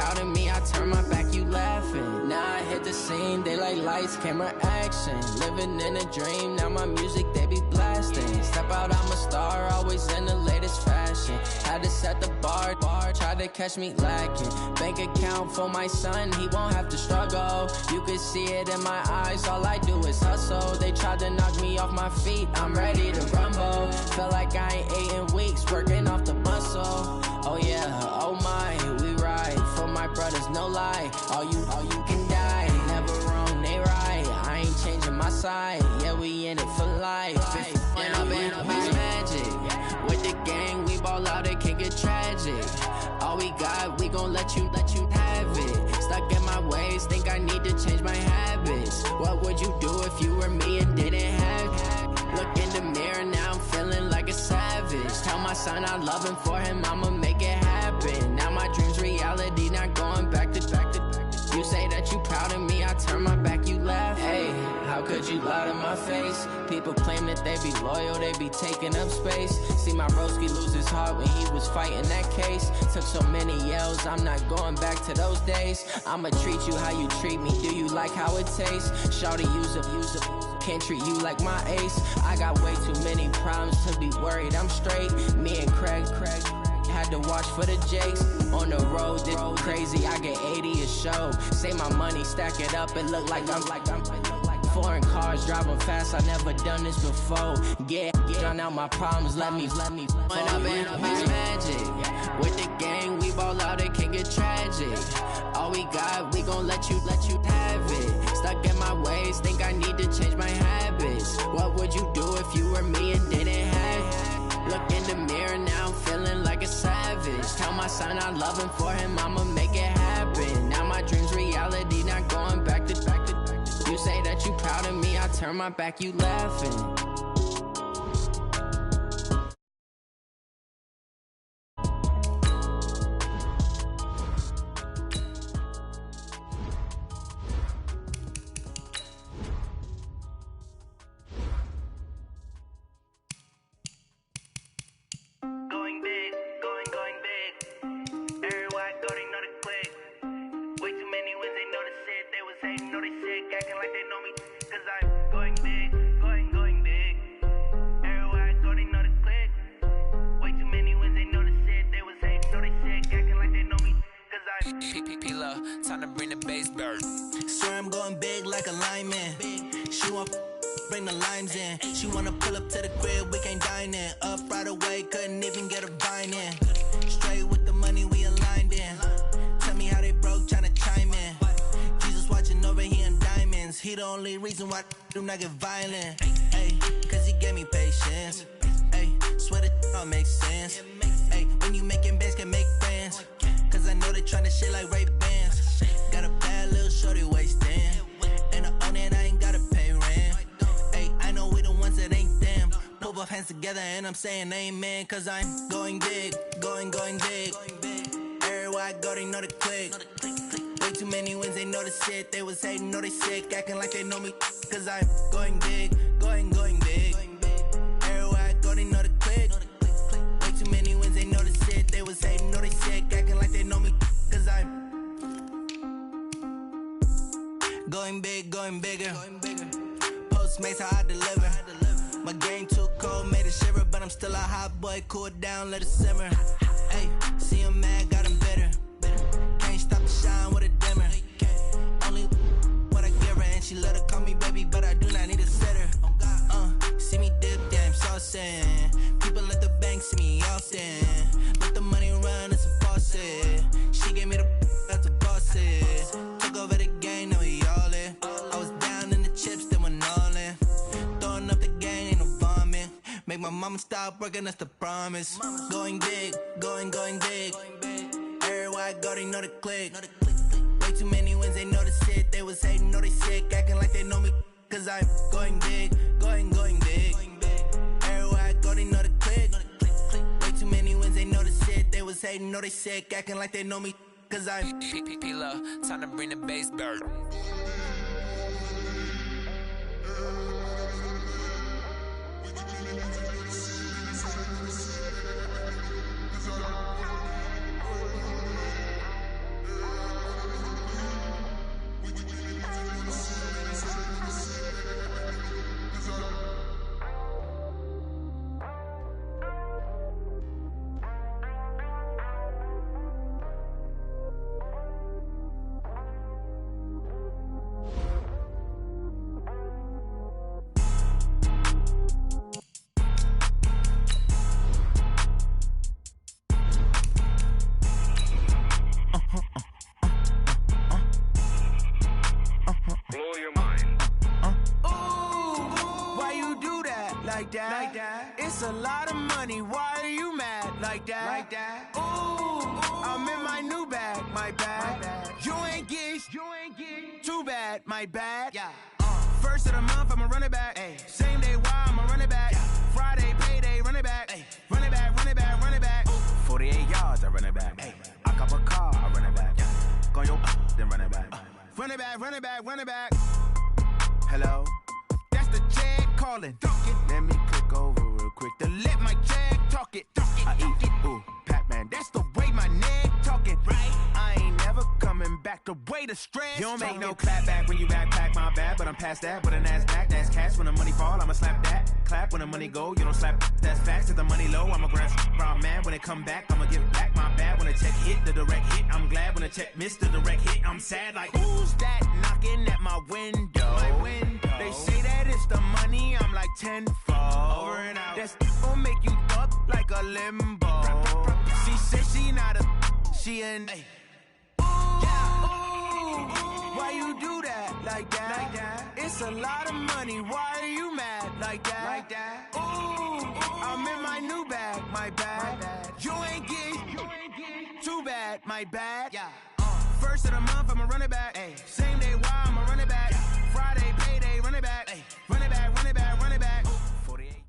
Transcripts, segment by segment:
proud of me, I turn my back, you laughing. Now I hit the scene, they like lights, camera, action. Living in a dream, now my music, they be blasting. Step out, I'm a star, always in the latest fashion. Had to set the bar, try to catch me lacking. Bank account for my son, he won't have to struggle. You can see it in my eyes, all I do is hustle. They tried to knock me off my feet, I'm ready to rumble. Feel like I ain't ate in weeks, working off the muscle. Oh yeah, oh my, we ride for my brothers, no lie. All you can die, never wrong, they right. I ain't changing my side, yeah, we in it for life. When I've been magic, with the gang, we ball out, it can get tragic. All we got, we gon' let you have it. Stuck in my ways, think I need to change my habits. What would you do if you were me and didn't have it? Look in the mirror, now I'm feeling like a savage. Tell my son I love him, for him I'ma make it happen. Now my dream's reality, not going back to. You say that you proud of me, I turn my back, you laugh. Hey, how could you lie to my face? People claim that they be loyal, they be taking up space. See my broski lose his heart when he was fighting that case. Took so many yells, I'm not going back to those days. I'ma treat you how you treat me, do you like how it tastes? Shawty, use up, can't treat you like my ace. I got way too many problems to be worried, I'm straight. Me and Craig had to watch for the jakes. On the road, this crazy, I get 80 a show. Say my money, stack it up, it look like I'm foreign cars, driving fast, I never done this before. Get drown out my problems, let me When I've been magic, with the gang, we ball out, it can get tragic. All we got, we gon' let you have it. Stuck in my ways, think I need to change my habits. What would you do if you were me and didn't have it? Look in the mirror, now I'm feeling like a savage. Tell my son I love him, for him I'ma make it happen. Now my dream's reality, not going back to. You say that you proud of me, I turn my back, you laughing. Time to bring the bass bird. Swear I'm going big like a lineman. She want bring the limes in. She wanna pull up to the crib, we can't dine in. Up right away, couldn't even get a vine in. Straight with the money we aligned in. Tell me how they broke, tryna chime in. Jesus watching over here in diamonds. He the only reason why do not get violent. Ay, cause he gave me patience. Ay, swear that all makes sense. Ay, when you making bands, can make friends. Cause I know they tryna shit like Ray-Bans. Got a bad little shorty wasting. And I own it, I ain't gotta pay rent. Ay, I know we the ones that ain't them. Pull both hands together and I'm saying amen. Cause I'm going big, going big. Everywhere I go, they know the click. Way too many wins, they know the shit. They was hating, know they sick, acting like they know me. Cause I'm going big, going big. Everywhere I go, they know the click. Way too many wins, they know the shit. They was hating, know they sick, acting like they know me. Cause I'm going big, going bigger. Postmates, how I deliver. My game too cold, made it shiver. But I'm still a hot boy, cool it down, let it simmer. Hey, see him mad, got him bitter. Can't stop the shine with a dimmer. Only what I give her, and she let her call me baby, but I do not need a sitter. See me dip, damn saucin'. People at the bank see me often. Let the money run, it's a faucet. She gave me the that's a bosses. Took over the game, now we all in. I was down in the chips, then went all in. Throwing up the gang, ain't no vomit. Make my mama stop working, that's the promise. Going big, going big. Everywhere I go, they know the click. Way too many wins, they know the shit. They was hating, know they sick, acting like they know me. Cause I'm going big, going big. Everywhere I go, they know the click. Way too many wins, they know the shit. They was hating, know they sick, acting like they know me. Cause I'm P-P-P-Love, time to bring the bass bird. that. It's a lot of money, why are you mad like that? Ooh, I'm in my new bag, my bad. You ain't get too bad, my bad. First of the month, I'ma run it back. Same day, why I'ma run it back. Friday, payday, run it back. Run it back, run it back, run it back. 48 yards, I run it back. I cop a car, I run it back. Go yo, then run it back. Run it back, run it back, run it back. Hello? That's the jag calling. Let me click over real quick to let my jag talk it. I eat it, ooh, Pac-Man. That's the way my neck talking. Right? I ain't never coming back the way the stress. You don't make no clap back when you backpack, my bad. But I'm past that with a NASDAQ. That's cash when the money fall, I'ma slap that. Clap when the money go, you don't slap. That's facts. If the money low, I'ma grab brown man. When it come back, I'ma give back my bad. When the check hit, the direct hit. I'm glad when the check missed the direct hit. I'm sad like, who's that knocking at my window? They say that it's the money, I'm like tenfold. Over and out. That's gon' make you up like a limbo. She said she not a, she an. Ooh, why you do that like that? It's a lot of money, why are you mad like that? Ooh, I'm in my new bag, my bad. You ain't get too bad, my bad. First of the month, I'ma run it back. Same day, why I'ma run it back. Friday, payday, run it back. Run it back, run it back, run it back. 48.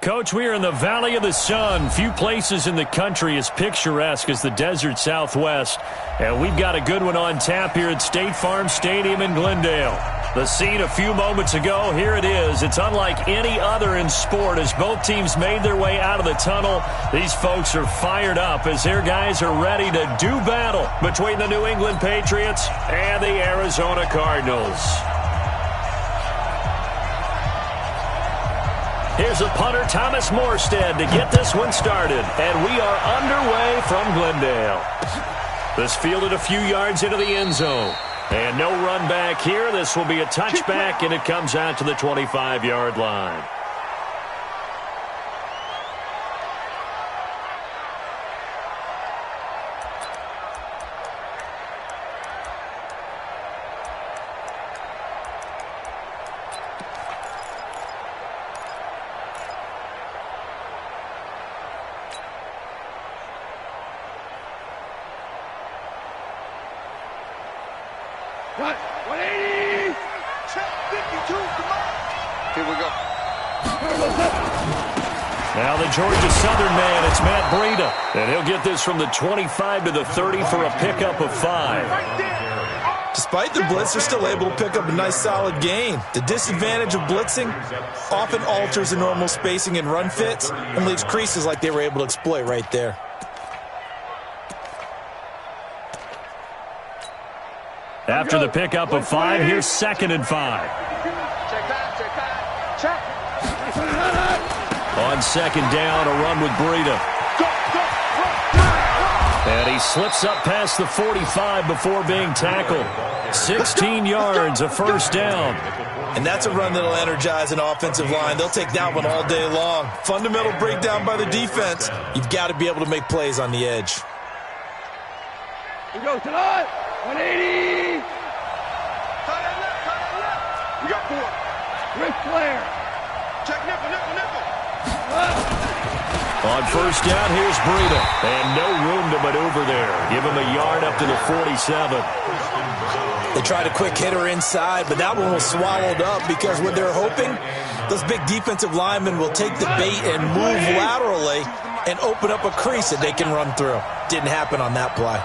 Coach, we are in the Valley of the Sun. Few places in the country as picturesque as the desert Southwest. And we've got a good one on tap here at State Farm Stadium in Glendale. The scene a few moments ago, here it is. It's unlike any other in sport as both teams made their way out of the tunnel. These folks are fired up as their guys are ready to do battle between the New England Patriots and the Arizona Cardinals. Here's a punter, Thomas Morstead, to get this one started. And we are underway from Glendale. This fielded a few yards into the end zone. And no run back here. This will be a touchback, and it comes out to the 25-yard line. What? 180! Check 52, come on! Here we go. Now the Georgia Southern man, it's Matt Breida. And he'll get this from the 25 to the 30 for a pickup of 5. Despite the blitz, they're still able to pick up a nice solid gain. The disadvantage of blitzing often alters the normal spacing and run fits and leaves creases like they were able to exploit right there. After the pickup of 5, here's 2nd and 5. Check back, check. On 2nd down, a run with Breida. And he slips up past the 45 before being tackled. 16 yards, a first down. And that's a run that'll energize an offensive line. They'll take that one all day long. Fundamental breakdown by the defense. You've got to be able to make plays on the edge. Here we go, tonight. 180! Cut that left. We got 4. Ric Flair. Check nickel. On first down, here's Breida. And no room to maneuver there. Give him a yard up to the 47. They tried a quick hitter inside, but that one was swallowed up because what they're hoping, those big defensive linemen will take the bait and move laterally and open up a crease that they can run through. Didn't happen on that play.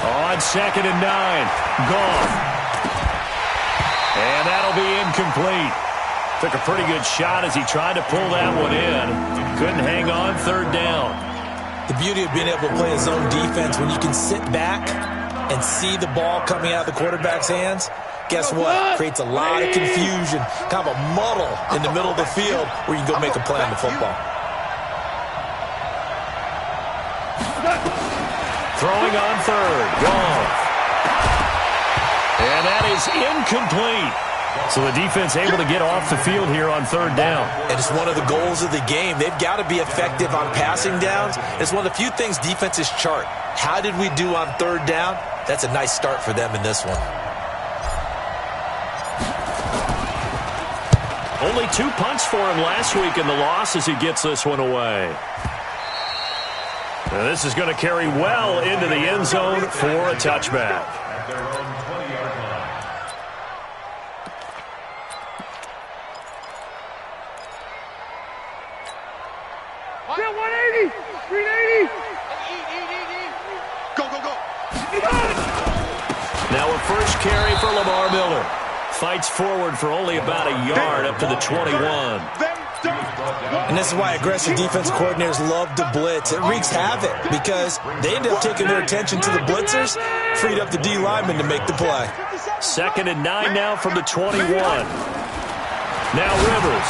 On 2nd and 9, gone. And that'll be incomplete. Took a pretty good shot as he tried to pull that one in. Couldn't hang on, 3rd down. The beauty of being able to play a zone defense when you can sit back and see the ball coming out of the quarterback's hands, guess what? Creates a lot of confusion, kind of a muddle in the middle of the field where you can go make a play on the football. Throwing on 3rd, gone. And that is incomplete. So the defense able to get off the field here on 3rd down. And it's one of the goals of the game. They've got to be effective on passing downs. It's one of the few things defenses chart. How did we do on 3rd down? That's a nice start for them in this one. Only 2 punts for him last week in the loss as he gets this one away. And this is going to carry well into the end zone for a touchback. Yeah, 180, 380. Go, go, go. Now a first carry for Lamar Miller. Fights forward for only about a yard up to the 21. And this is why aggressive defense coordinators love to blitz. It wreaks havoc because they end up taking their attention to the blitzers, freed up the D lineman to make the play. 2nd and 9 now from the 21. Now Rivers.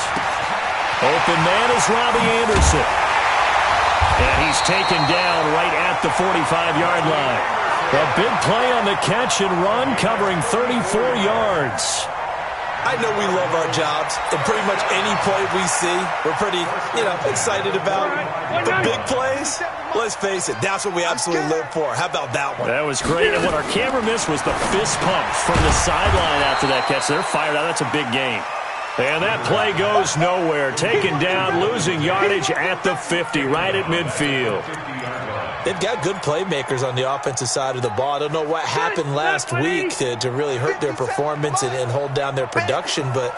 Open man is Robbie Anderson. And he's taken down right at the 45-yard line. A big play on the catch and run, covering 34 yards. I know we love our jobs, and pretty much any play we see, we're pretty, excited about. The big plays, let's face it, that's what we absolutely live for. How about that one? That was great, and what our camera missed was the fist pump from the sideline after that catch. They're fired out. That's a big game. And that play goes nowhere. Taken down, losing yardage at the 50, right at midfield. They've got good playmakers on the offensive side of the ball. I don't know what happened last week to really hurt their performance and hold down their production, but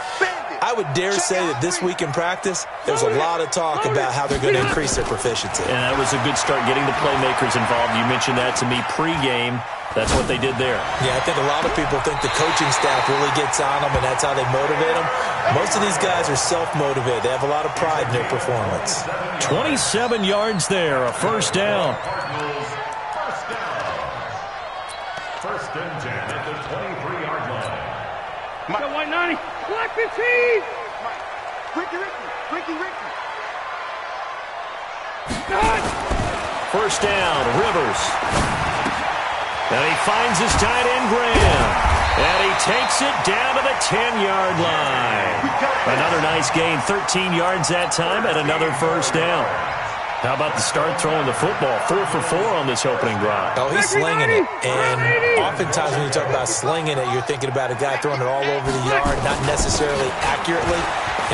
I would dare say that this week in practice, there's a lot of talk about how they're going to increase their proficiency. And that was a good start, getting the playmakers involved. You mentioned that to me pregame. That's what they did there. Yeah, I think a lot of people think the coaching staff really gets on them, and that's how they motivate them. Most of these guys are self-motivated. They have a lot of pride in their performance. 27 yards there, a first down. First and 10 at the 23-yard line. Got 190. Black 15. Ricky. First down, Rivers. And he finds his tight end, Graham. And he takes it down to the 10-yard line. Another nice gain, 13 yards that time, and another first down. How about the start throwing the football? 4 for 4 on this opening drive. Oh, he's slinging it. And oftentimes when you talk about slinging it, you're thinking about a guy throwing it all over the yard, not necessarily accurately.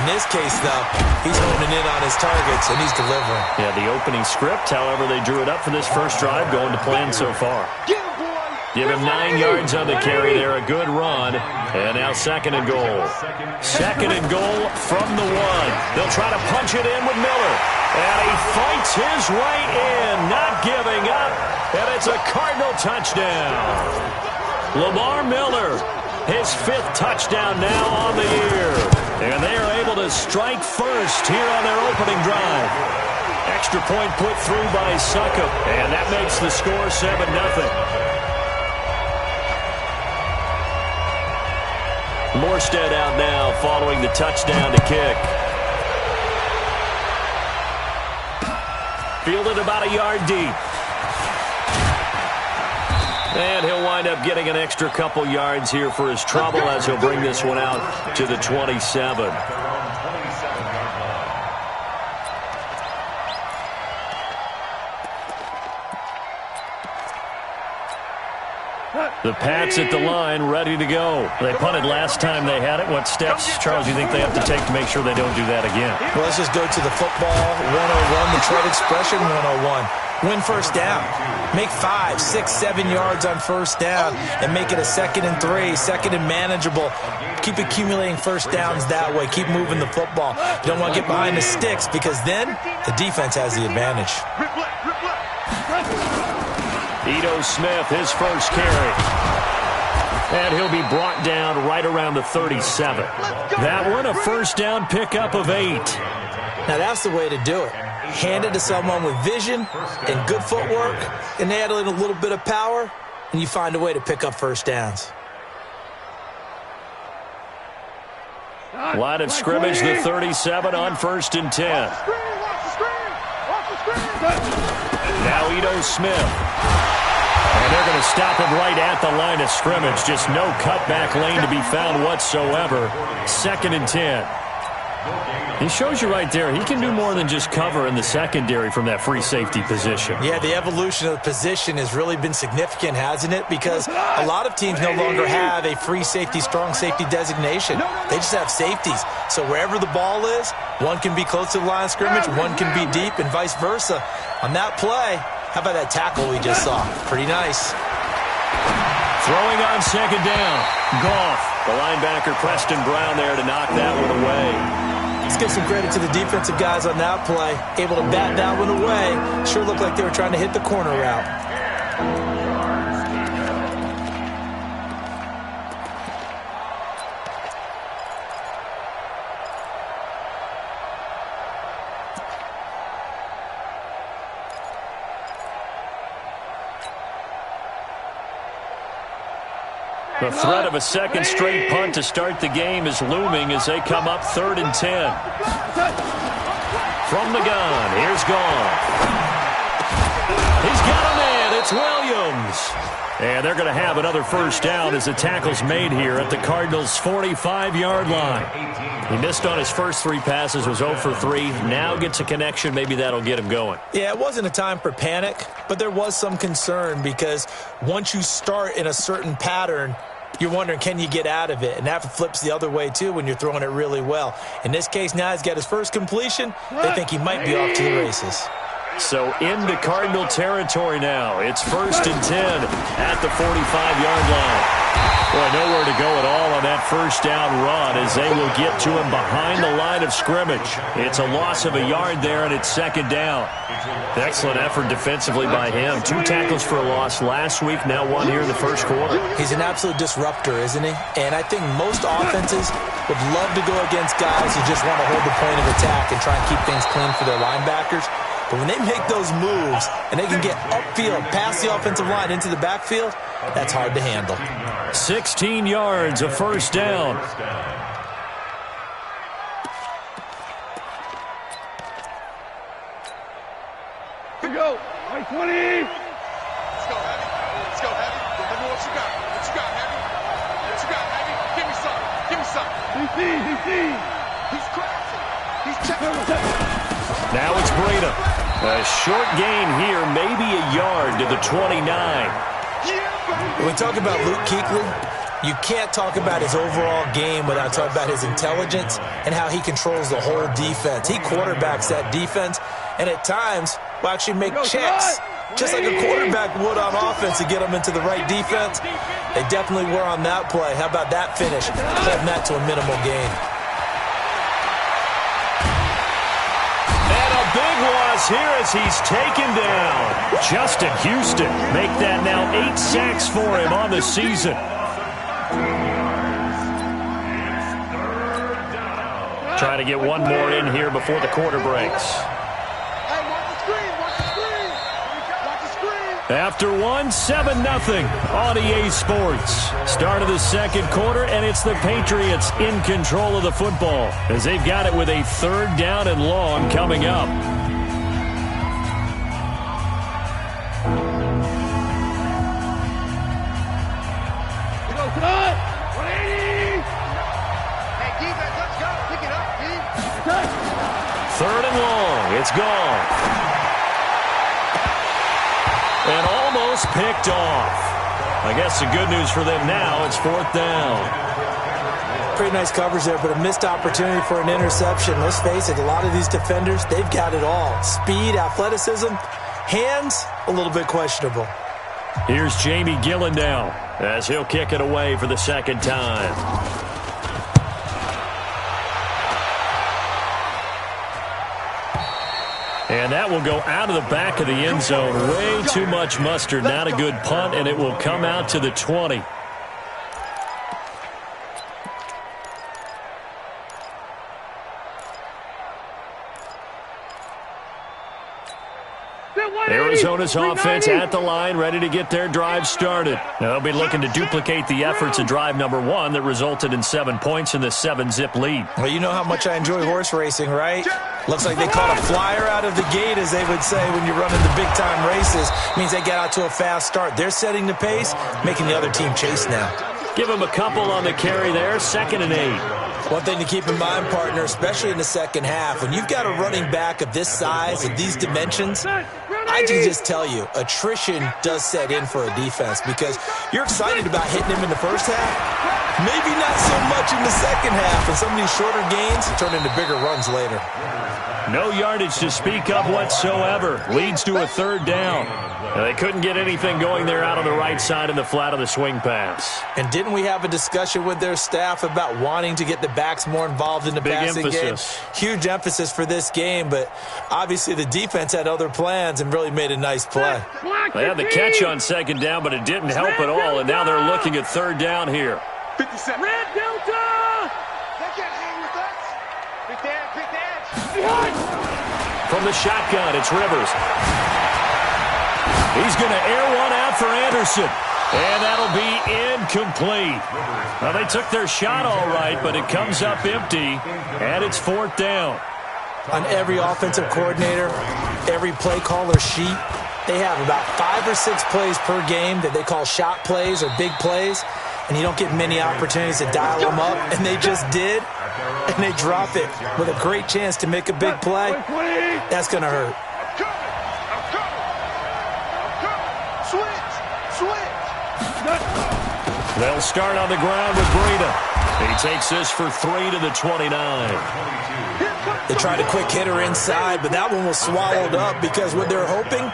In this case, though, he's honing in on his targets, and he's delivering. Yeah, the opening script, however, they drew it up for this first drive, going to plan so far. Give him 9 yards on the carry there, a good run. And now 2nd and goal. 2nd and goal from the 1. They'll try to punch it in with Miller. And he fights his way in, not giving up. And it's a Cardinal touchdown. Lamar Miller, his 5th touchdown now on the year. And they are able to strike first here on their opening drive. Extra point put through by Succop. And that makes the score 7-0. Morstead out now following the touchdown to kick. Fielded about a yard deep. And he'll wind up getting an extra couple yards here for his trouble as he'll bring this one out to the 27. The Pats at the line, ready to go. They punted last time they had it. What steps, Charles, do you think they have to take to make sure they don't do that again? Well, let's just go to the football 101, the trade expression 101. Win first down. Make 5, 6, 7 yards on first down and make it a 2nd and 3, 2nd and manageable. Keep accumulating first downs that way. Keep moving the football. You don't want to get behind the sticks because then the defense has the advantage. Ito Smith, his first carry. And he'll be brought down right around the 37. That one, a first down pickup of 8. Now, that's the way to do it. Hand it to someone with vision and good footwork, and add in a little bit of power, and you find a way to pick up first downs. Line of scrimmage, the 37 on 1st and 10. Now Ito Smith. And they're going to stop him right at the line of scrimmage. Just no cutback lane to be found whatsoever. 2nd and 10. He shows you right there, he can do more than just cover in the secondary from that free safety position. Yeah, the evolution of the position has really been significant, hasn't it? Because a lot of teams no longer have a free safety, strong safety designation. They just have safeties. So wherever the ball is, one can be close to the line of scrimmage, one can be deep, and vice versa. On that play, how about that tackle we just saw? Pretty nice. Throwing on second down. Goff. The linebacker Preston Brown there to knock that one away. Let's give some credit to the defensive guys on that play. Able to bat that one away. Sure looked like they were trying to hit the corner route. The threat of a second straight punt to start the game is looming as they come up 3rd and 10. From the gun, here's Goff. He's got a man. It's Williams. And they're going to have another first down as the tackle's made here at the Cardinals' 45-yard line. He missed on his first 3 passes, was 0 for 3. Now gets a connection. Maybe that'll get him going. Yeah, it wasn't a time for panic, but there was some concern because once you start in a certain pattern, you're wondering, can you get out of it? And that flips the other way, too, when you're throwing it really well. In this case, now he's got his first completion. They think he might be off to the races. So into Cardinal territory now. It's 1st and 10 at the 45-yard line. Boy, nowhere to go at all on that first down run as they will get to him behind the line of scrimmage. It's a loss of a yard there, and it's 2nd down. Excellent effort defensively by him. 2 tackles for a loss last week, now 1 here in the first quarter. He's an absolute disruptor, isn't he? And I think most offenses would love to go against guys who just want to hold the point of attack and try and keep things clean for their linebackers. But when they make those moves and they can get upfield, past the offensive line into the backfield, that's hard to handle. 16 yards, a first down. Here we go. 20. Let's go, Heavy. Let's go, Heavy. Let me what you got. What you got, Heavy? What you got, Heavy? Give me some. Give me some. He's crashing. He's checking. Now it's Breda. A short gain here, maybe a yard to the 29. When we talk about Luke Kuechly, you can't talk about his overall game without talking about his intelligence and how he controls the whole defense. He quarterbacks that defense, and at times will actually make checks, just like a quarterback would on offense to get them into the right defense. They definitely were on that play. How about that finish? Holding that to a minimal gain. Big loss here as he's taken down. Justin Houston make that now 8 sacks for him on the season. Try to get one more in here before the quarter breaks. After one, 7-0 on EA Sports. Start of the second quarter, and it's the Patriots in control of the football as they've got it with a 3rd down and long coming up. Here goes tonight. 180. Hey, defense, let's go. Pick it up, D. 3rd and long. It's gone. And almost picked off. I guess the good news for them now, it's 4th down. Pretty nice coverage there, but a missed opportunity for an interception. Let's face it, a lot of these defenders, they've got it all. Speed, athleticism, hands, a little bit questionable. Here's Jamie Gillen now as he'll kick it away for the 2nd time. And that will go out of the back of the end zone. Way too much mustard. Not a good punt, and it will come out to the 20. Arizona's offense at the line, ready to get their drive started. They'll be looking to duplicate the efforts of drive number 1 that resulted in 7 points in the 7-zip lead. Well, you know how much I enjoy horse racing, right? Looks like they caught a flyer out of the gate, as they would say when you're running the big-time races. Means they get out to a fast start. They're setting the pace, making the other team chase now. Give them a couple on the carry there, 2nd and 8. One thing to keep in mind, partner, especially in the second half, when you've got a running back of this size and these dimensions, I can just tell you, attrition does set in for a defense because you're excited about hitting him in the first half, maybe not so much in the second half, and some of these shorter gains turn into bigger runs later. No yardage to speak of whatsoever. Leads to a third down. They couldn't get anything going there out on the right side in the flat of the swing pass. And didn't we have a discussion with their staff about wanting to get the backs more involved in the passing game? Huge emphasis for this game, but obviously the defense had other plans and really made a nice play. They had the catch on second down, but it didn't help at all, and now they're looking at third down here. 57. Red Delta! They can't hang with us. Big edge. From the shotgun, it's Rivers. He's going to air one out for Anderson. And that'll be incomplete. Well, they took their shot all right, but it comes up empty, and it's fourth down. On every offensive coordinator, every play caller sheet, they have about 5 or 6 plays per game that they call shot plays or big plays, and you don't get many opportunities to dial them up, and they just did, and they drop it with a great chance to make a big play. That's going to hurt. They'll start on the ground with Breida. He takes this for 3 to the 29. They tried a quick hitter inside, but that one was swallowed up because what they're hoping,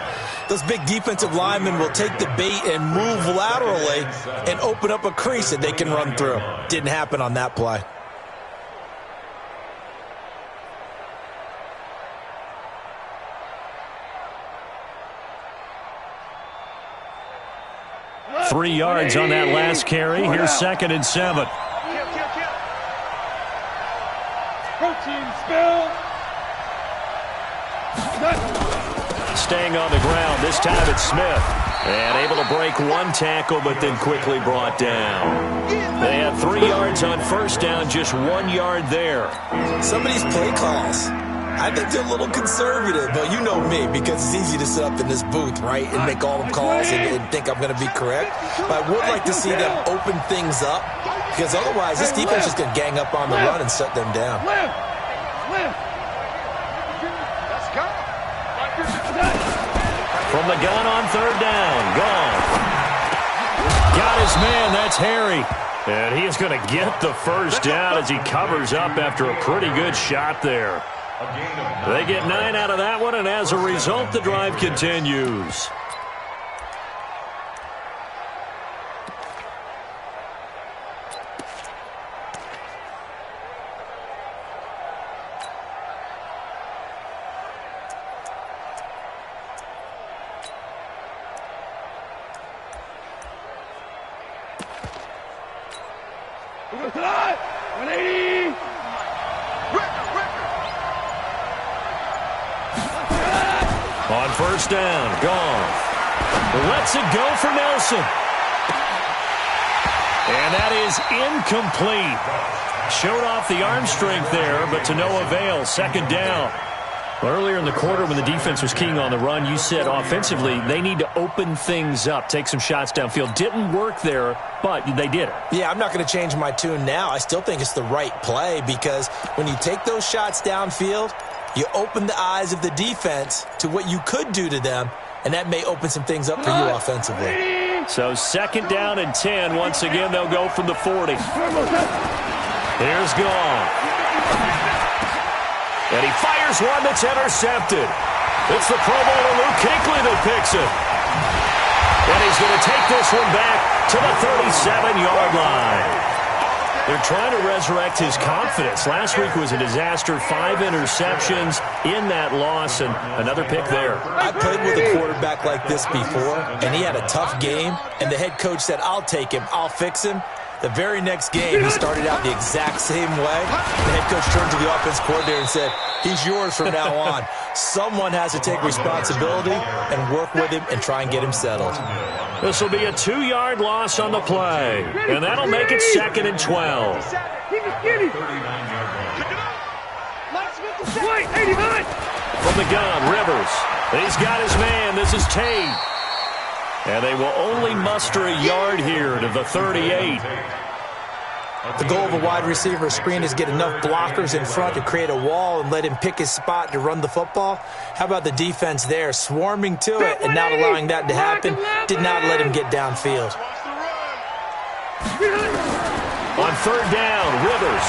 those big defensive linemen will take the bait and move laterally and open up a crease that they can run through. Didn't happen on that play. Three yards on that last carry. Here's 2nd and 7. Protein spill. Staying on the ground. This time it's Smith. And able to break one tackle, but then quickly brought down. They had 3 yards on first down, just 1 yard there. Some of these play calls, I think they're a little conservative, but you know me, because it's easy to sit up in this booth, right, and make all the calls and think I'm going to be correct. But I would like to see them open things up, because otherwise this defense is going to gang up on the run and shut them down. Let's go. From the gun on third down. Gone. Got his man. That's Harry. And he is going to get the first down as he covers up after a pretty good shot there. They get 9 out of that one, and as a result, the drive continues. We're going to 180. On first down, gone. Lets it go for Nelson. And that is incomplete. Showed off the arm strength there, but to no avail. Second down. Earlier in the quarter when the defense was keying on the run, you said offensively they need to open things up, take some shots downfield. Didn't work there, but they did it. Yeah, I'm not going to change my tune now. I still think it's the right play because when you take those shots downfield, you open the eyes of the defense to what you could do to them, and that may open some things up for you offensively. So second down and 10. Once again, they'll go from the 40. Here's Gone. And he fires one that's intercepted. It's the Pro Bowler Luke Kuechly that picks it. And he's going to take this one back to the 37-yard line. They're trying to resurrect his confidence. Last week was a disaster. 5 interceptions in that loss, and another pick there. I played with a quarterback like this before, and he had a tough game, and the head coach said, I'll take him, I'll fix him. The very next game, he started out the exact same way. The head coach turned to the offense coordinator and said, he's yours from now on. Someone has to take responsibility and work with him and try and get him settled. This will be a 2-yard loss on the play, and that'll make it 2nd and 12. From the gun, Rivers. He's got his man. This is Tate. And they will only muster a yard here to the 38. The goal of a wide receiver screen is get enough blockers in front to create a wall and let him pick his spot to run the football. How about the defense there, swarming to it and not allowing that to happen? Did not let him get downfield. On third down, Rivers.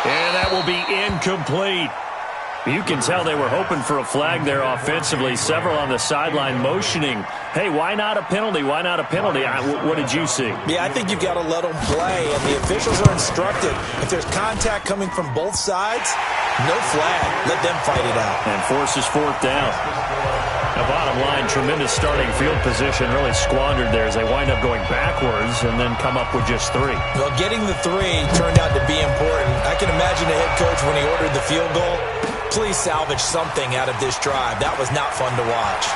And that will be incomplete. You can tell they were hoping for a flag there offensively. Several on the sideline motioning, hey, why not a penalty? Why not a penalty? What did you see? Yeah, I think you've got to let them play, and the officials are instructed. If there's contact coming from both sides, no flag. Let them fight it out. And forces fourth down. Now, bottom line, tremendous starting field position, really squandered there as they wind up going backwards and then come up with just 3. Well, getting the 3 turned out to be important. I can imagine the head coach when he ordered the field goal. Please salvage something out of this drive. That was not fun to watch.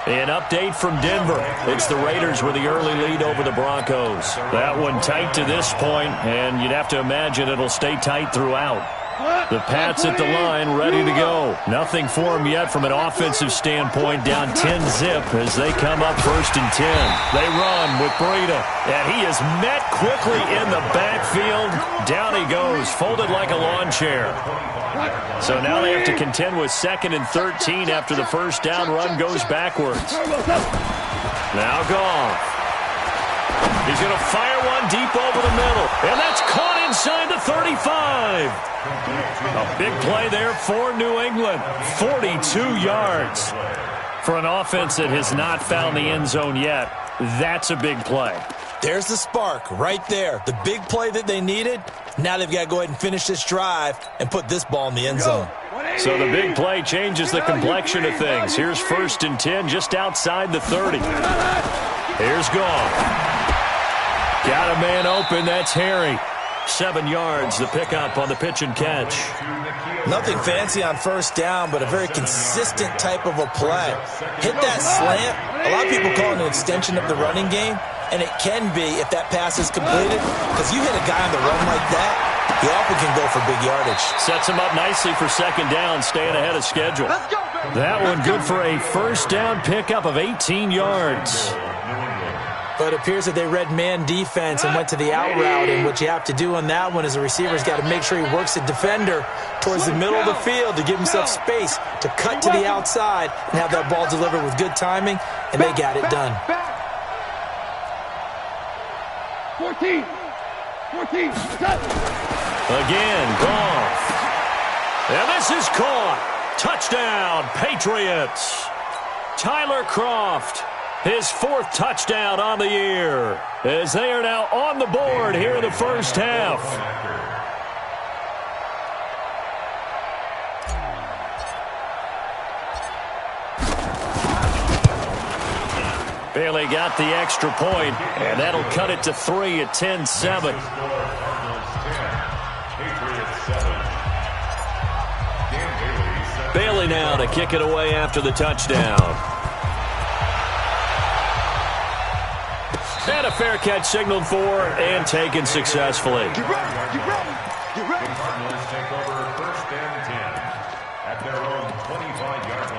An update from Denver. It's the Raiders with the early lead over the Broncos. That one tight to this point, and you'd have to imagine it'll stay tight throughout. The Pats at the line, ready to go. Nothing for them yet from an offensive standpoint, down 10-zip as they come up 1st and 10. They run with Breida, and he is met quickly in the backfield. Down he goes, folded like a lawn chair. So now they have to contend with 2nd and 13 after the first down run goes backwards. Now Goff. He's going to fire one deep over the middle, and that's caught inside the 35. A big play there for New England. 42 yards. For an offense that has not found the end zone yet, that's a big play. There's the spark right there. The big play that they needed. Now they've got to go ahead and finish this drive and put this ball in the end zone. So the big play changes the complexion of things. Here's 1st and 10 just outside the 30. Here's Goff. Got a man open. That's Harry. 7 yards, the pickup on the pitch and catch. Nothing fancy on first down, but a very consistent type of a play. Hit that slant. A lot of people call it an extension of the running game, and it can be if that pass is completed, because you hit a guy on the run like that, he often can go for big yardage. Sets him up nicely for 2nd down, staying ahead of schedule. That one good for a first down pickup of 18 yards. But it appears that they read man defense and went to the out route, and what you have to do on that one is the receiver's got to make sure he works the defender towards the middle of the field to give himself space to cut to the outside and have that ball delivered with good timing, and they got it done. 14. Again, Goff. And this is caught. Touchdown, Patriots. Tyler Kroft. His 4th touchdown on the year as they are now on the board here in the first half. Bailey got the extra point, and that'll cut it to 3 at 10-7. Bailey now to kick it away after the touchdown. And a fair catch signaled for and taken successfully. Get ready. Cardinals take over 1st and 10 at their own 25-yard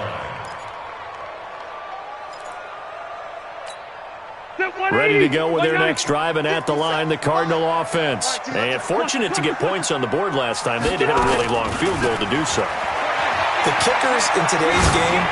line. Ready to go with their next drive, and at the line, the Cardinal offense. And fortunate to get points on the board last time. They had to hit a really long field goal to do so. The kickers in today's game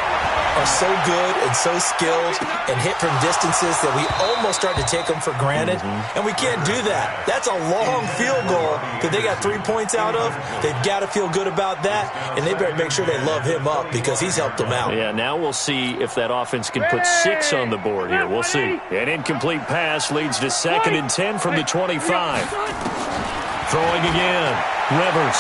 are so good and so skilled and hit from distances that we almost start to take them for granted, and we can't do that. That's a long field goal that they got 3 points out of. They've got to feel good about that, and they better make sure they love him up because he's helped them out. Yeah, now we'll see if that offense can put 6 on the board here. We'll see. An incomplete pass leads to 2nd and 10 from the 25. Throwing again. Rivers.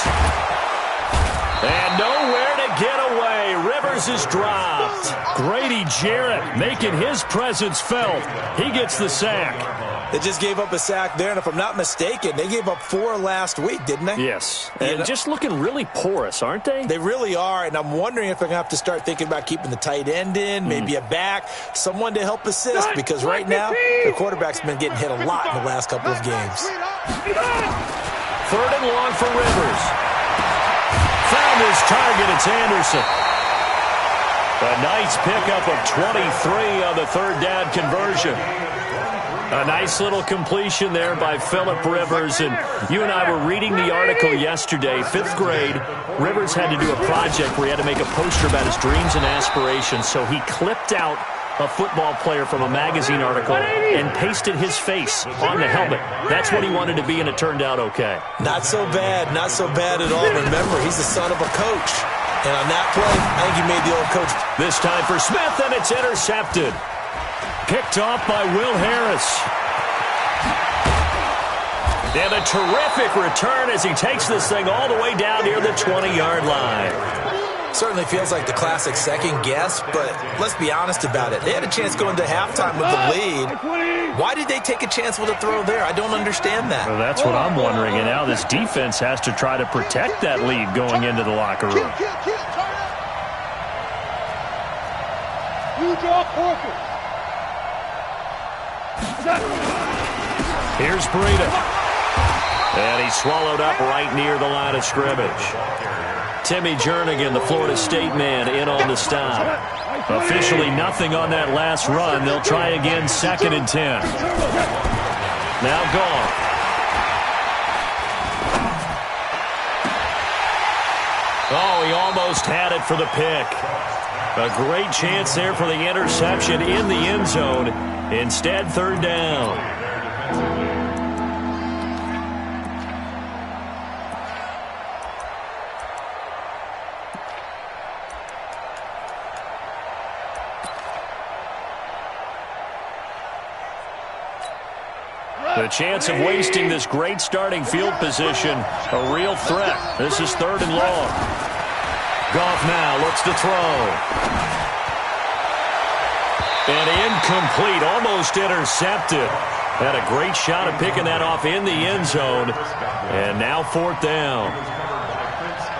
And nowhere to get away. Rivers is dropped. Grady Jarrett making his presence felt. He gets the sack. They just gave up a sack there, and if I'm not mistaken, they gave up 4 last week, didn't they? Yes. And just looking really porous, aren't they? They really are, and I'm wondering if they're going to have to start thinking about keeping the tight end in, maybe a back, someone to help assist, because right now, their quarterback's been getting hit a lot in the last couple of games. 3rd and long for Rivers. Found his target. It's Anderson. A nice pickup of 23 on the third down conversion. A nice little completion there by Phillip Rivers. And you and I were reading the article yesterday, 5th grade. Rivers had to do a project where he had to make a poster about his dreams and aspirations. So he clipped out a football player from a magazine article and pasted his face on the helmet. That's what he wanted to be, and it turned out okay. Not so bad at all. Remember, he's the son of a coach. And on that play, I think he made the old coach. This time for Smith, and it's intercepted. Picked off by Will Harris. And a terrific return as he takes this thing all the way down near the 20-yard line. Certainly feels like the classic second guess, but let's be honest about it. They had a chance going to halftime with the lead. Why did they take a chance with a throw there? I don't understand that. Well, that's what I'm wondering, and now this defense has to try to protect that lead going into the locker room. You draw Corker. Here's Breida. And he's swallowed up right near the line of scrimmage. Timmy Jernigan, the Florida State man, in on the stop. Officially nothing on that last run. They'll try again, 2nd and 10. Now gone. Oh, he almost had it for the pick. A great chance there for the interception in the end zone. Instead, 3rd down. The chance of wasting this great starting field position, a real threat. This is 3rd and long. Goff now looks to throw. And incomplete, almost intercepted. Had a great shot at picking that off in the end zone. And now 4th down.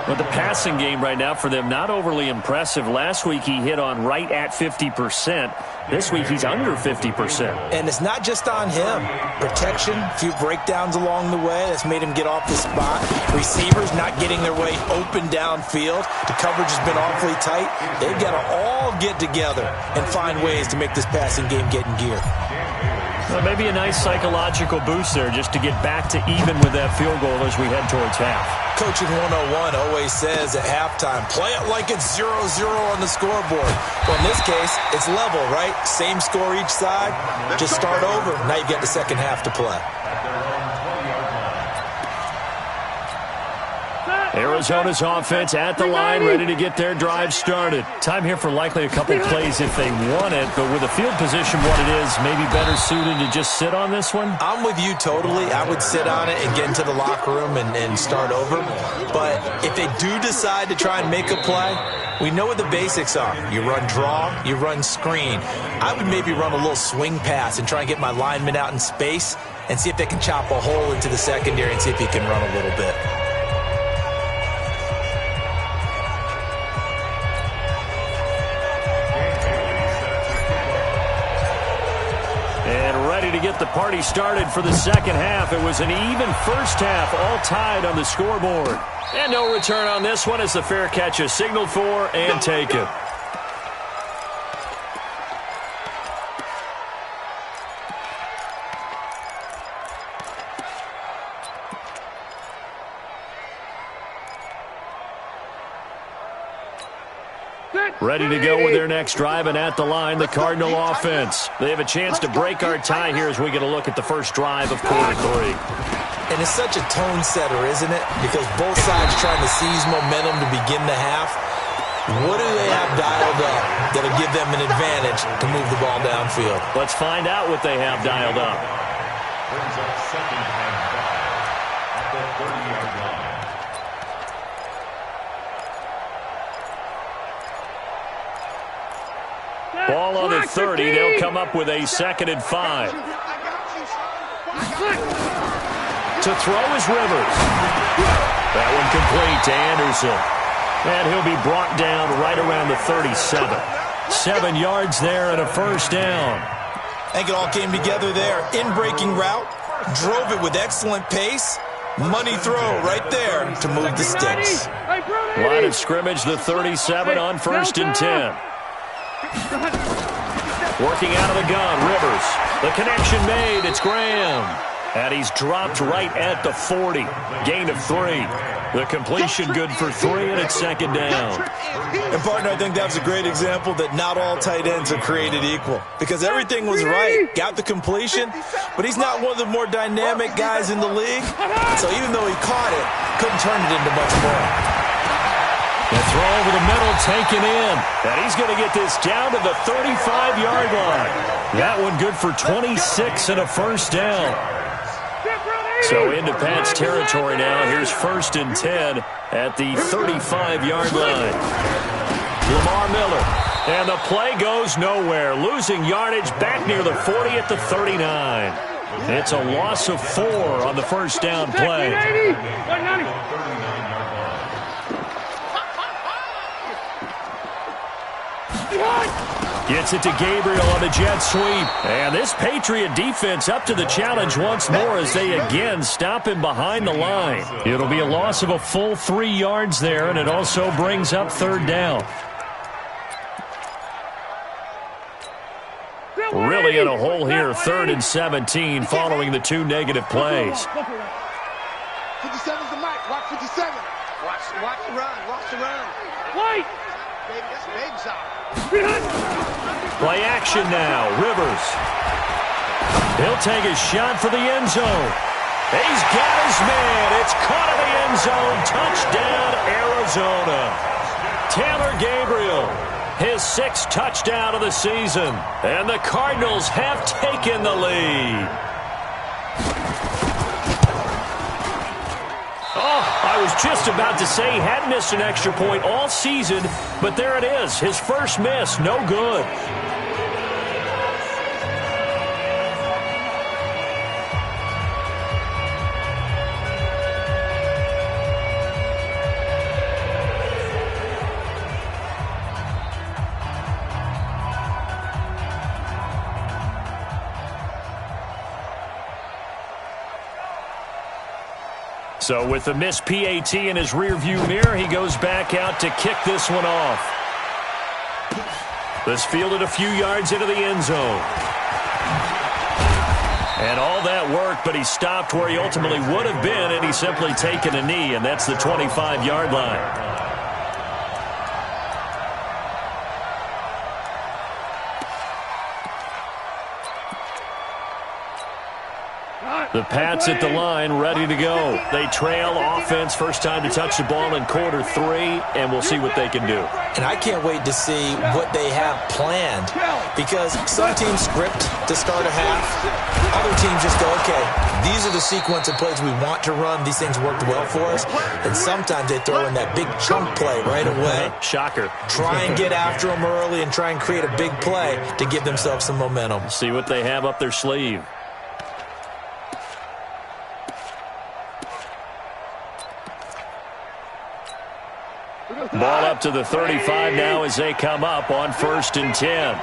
But the passing game right now for them, not overly impressive. Last week he hit on right at 50%. This week he's under 50%. And it's not just on him. Protection, a few breakdowns along the way. That's made him get off the spot. Receivers not getting their way open downfield. The coverage has been awfully tight. They've got to all get together and find ways to make this passing game get in gear. Well, maybe a nice psychological boost there just to get back to even with that field goal as we head towards half. Coaching 101 always says at halftime, play it like it's 0-0 on the scoreboard. Well, in this case, it's level, right? Same score each side. Just start over. Now you get the second half to play. Arizona's offense at the line, ready to get their drive started. Time here for likely a couple plays if they want it, but with the field position what it is, maybe better suited to just sit on this one? I'm with you totally. I would sit on it and get into the locker room and start over. But if they do decide to try and make a play, we know what the basics are. You run draw, you run screen. I would maybe run a little swing pass and try and get my linemen out in space and see if they can chop a hole into the secondary and see if he can run a little bit. To get the party started for the second half. It was an even first half, all tied on the scoreboard. And no return on this one as the fair catch is signaled for and taken. Ready to go with their next drive, and at the line, the Cardinal offense. They have a chance to break our tie here as we get a look at the first drive of quarter 3. And it's such a tone setter, isn't it? Because both sides trying to seize momentum to begin the half. What do they have dialed up that'll give them an advantage to move the ball downfield? Let's find out what they have dialed up. Brings up 2nd and 5 at the 30-yard line. Ball on the 30. They'll come up with a 2nd and 5. To throw is Rivers. That one complete to Anderson. And he'll be brought down right around the 37. 7 yards there and a first down. I think it all came together there. In-breaking route. Drove it with excellent pace. Money throw right there to move the sticks. Line of scrimmage, the 37 on 1st and 10. Working out of the gun, Rivers. The connection made. It's Graham. And he's dropped right at the 40. Gain of 3. The completion good for 3, and it's second down. And, partner, I think that was a great example that not all tight ends are created equal. Because everything was right. Got the completion, but he's not one of the more dynamic guys in the league. So even though he caught it, couldn't turn it into much more. The throw over the middle taken in. And he's going to get this down to the 35-yard line. That one good for 26 and a first down. So into Pat's territory now. Here's 1st and 10 at the 35-yard line. Lamar Miller. And the play goes nowhere. Losing yardage back near the 40 at the 39. It's a loss of 4 on the first down play. Gets it to Gabriel on the jet sweep. And this Patriot defense up to the challenge once more as they again stop him behind the line. It'll be a loss of a full 3 yards there, and it also brings up 3rd down. Really in a hole here, 3rd and 17 following the 2 negative plays. 57's the mic. Watch 57. Watch the run. Watch the run. Wait! Baby, that's baby shot. Play action now. Rivers. He'll take a shot for the end zone. He's got his man. It's caught in the end zone. Touchdown, Arizona. Taylor Gabriel, his 6th touchdown of the season. And the Cardinals have taken the lead. I was just about to say he hadn't missed an extra point all season, but there it is. His first miss, no good. So with the missed PAT in his rearview mirror, he goes back out to kick this one off. This fielded a few yards into the end zone. And all that worked, but he stopped where he ultimately would have been, and he's simply taken a knee, and that's the 25-yard line. The Pats at the line, ready to go. They trail offense, first time to touch the ball in quarter 3, and we'll see what they can do. And I can't wait to see what they have planned, because some teams script to start a half. Other teams just go, okay, these are the sequence of plays we want to run. These things worked well for us. And sometimes they throw in that big chunk play right away. Shocker. Try and get after them early and try and create a big play to give themselves some momentum. See what they have up their sleeve. Ball up to the 35 now as they come up on 1st and 10.